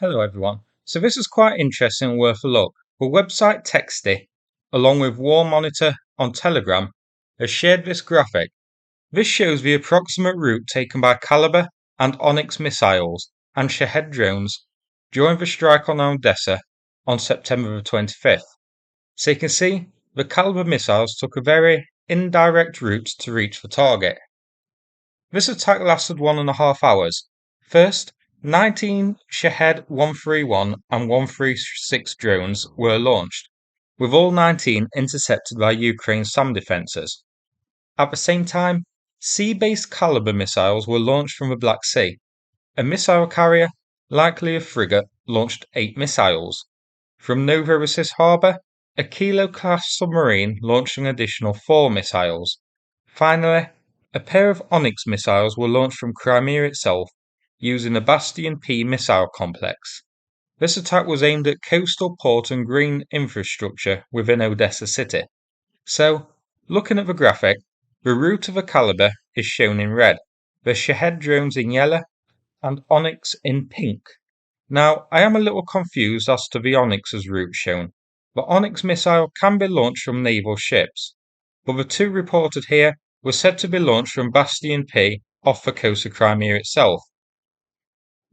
Hello everyone. So this is quite interesting and worth a look. The website Texty, along with War Monitor on Telegram, has shared this graphic. This shows the approximate route taken by Caliber and Onyx missiles and Shahed drones during the strike on Odessa on September the 25th. So you can see the Caliber missiles took a very indirect route to reach the target. This attack lasted 1.5 hours. First, 19 Shahed 131 and 136 drones were launched, with all 19 intercepted by Ukraine's SAM defences. At the same time, sea-based Caliber missiles were launched from the Black Sea. A missile carrier, likely a frigate, launched 8 missiles. From Novorossiysk harbour, a Kilo-class submarine launched an additional 4 missiles. Finally, a pair of Onyx missiles were launched from Crimea itself, using the Bastion P missile complex. This attack was aimed at coastal port and green infrastructure within Odessa city. So, looking at the graphic, the route of a Caliber is shown in red, the Shahed drones in yellow, and Onyx in pink. Now, I am a little confused as to the Onyx's route shown. The Onyx missile can be launched from naval ships, but the two reported here were said to be launched from Bastion P off the coast of Crimea itself.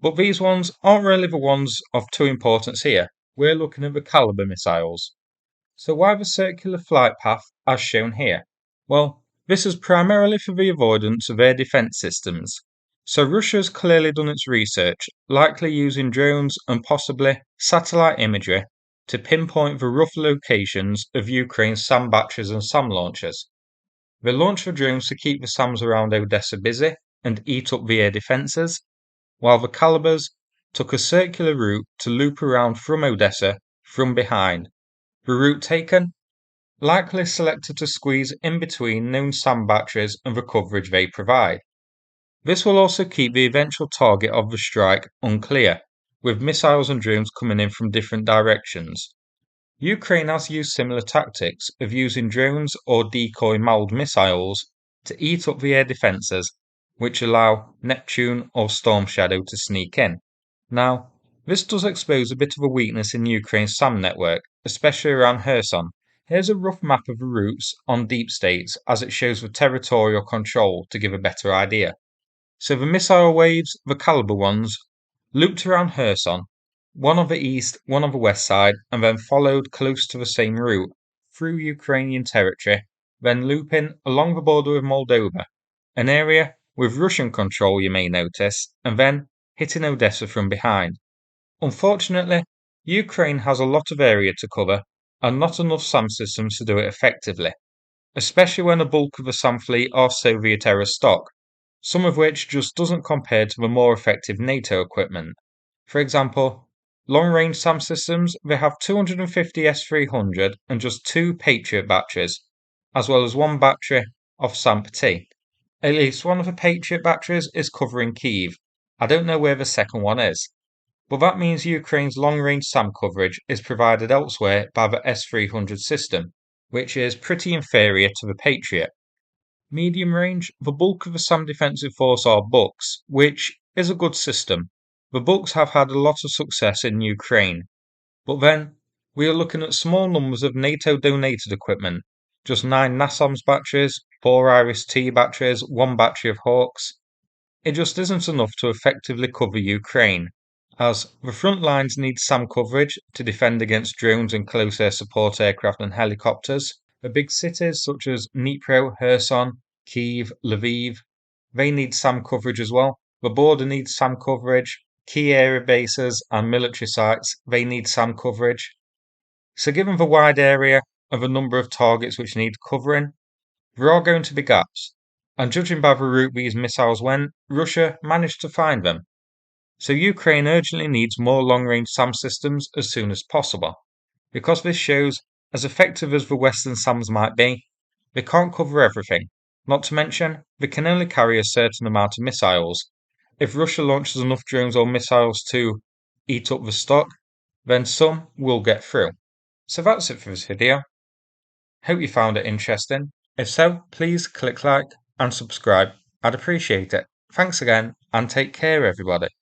But these ones aren't really the ones of true importance here. We're looking at the Caliber missiles. So why the circular flight path as shown here? Well, this is primarily for the avoidance of air defense systems. So Russia's clearly done its research, likely using drones and possibly satellite imagery to pinpoint the rough locations of Ukraine's SAM batteries and SAM launchers. They launch the drones to keep the SAMs around Odessa busy and eat up the air defences, while the Calibers took a circular route to loop around from Odessa from behind. The route taken, likely selected to squeeze in between known SAM batteries and the coverage they provide. This will also keep the eventual target of the strike unclear, with missiles and drones coming in from different directions. Ukraine has used similar tactics of using drones or decoy MALD missiles to eat up the air defences, which allow Neptune or Storm Shadow to sneak in. Now, this does expose a bit of a weakness in Ukraine's SAM network, especially around Kherson. Here's a rough map of the routes on Deep States as it shows the territorial control to give a better idea. So the missile waves, the Caliber ones, looped around Kherson, one on the east, one on the west side, and then followed close to the same route through Ukrainian territory, then looping along the border with Moldova, an area with Russian control you may notice, and then hitting Odessa from behind. Unfortunately, Ukraine has a lot of area to cover and not enough SAM systems to do it effectively, especially when a bulk of the SAM fleet are Soviet era stock, some of which just doesn't compare to the more effective NATO equipment. For example, long-range SAM systems, they have 250 S-300 and just 2 Patriot batteries, as well as 1 battery of SAMP-T. At least one of the Patriot batteries is covering Kyiv. I don't know where the second one is. But that means Ukraine's long-range SAM coverage is provided elsewhere by the S-300 system, which is pretty inferior to the Patriot. Medium range, the bulk of the SAM defensive force are Buks, which is a good system. The Buks have had a lot of success in Ukraine. But then, we are looking at small numbers of NATO-donated equipment, just 9 NASAMS batteries, 4 IRIS-T batteries, 1 battery of Hawks. It just isn't enough to effectively cover Ukraine, as the front lines need SAM coverage to defend against drones and close air support aircraft and helicopters. The big cities such as Dnipro, Kherson, Kyiv, Lviv, they need SAM coverage as well. The border needs SAM coverage. Key area bases and military sites, they need SAM coverage. So given the wide area and the number of targets which need covering, there are going to be gaps. And judging by the route these missiles went, Russia managed to find them. So Ukraine urgently needs more long-range SAM systems as soon as possible, because this shows, as effective as the Western SAMs might be, they can't cover everything. Not to mention, they can only carry a certain amount of missiles. If Russia launches enough drones or missiles to eat up the stock, then some will get through. So that's it for this video. Hope you found it interesting. If so, please click like and subscribe. I'd appreciate it. Thanks again, and take care everybody.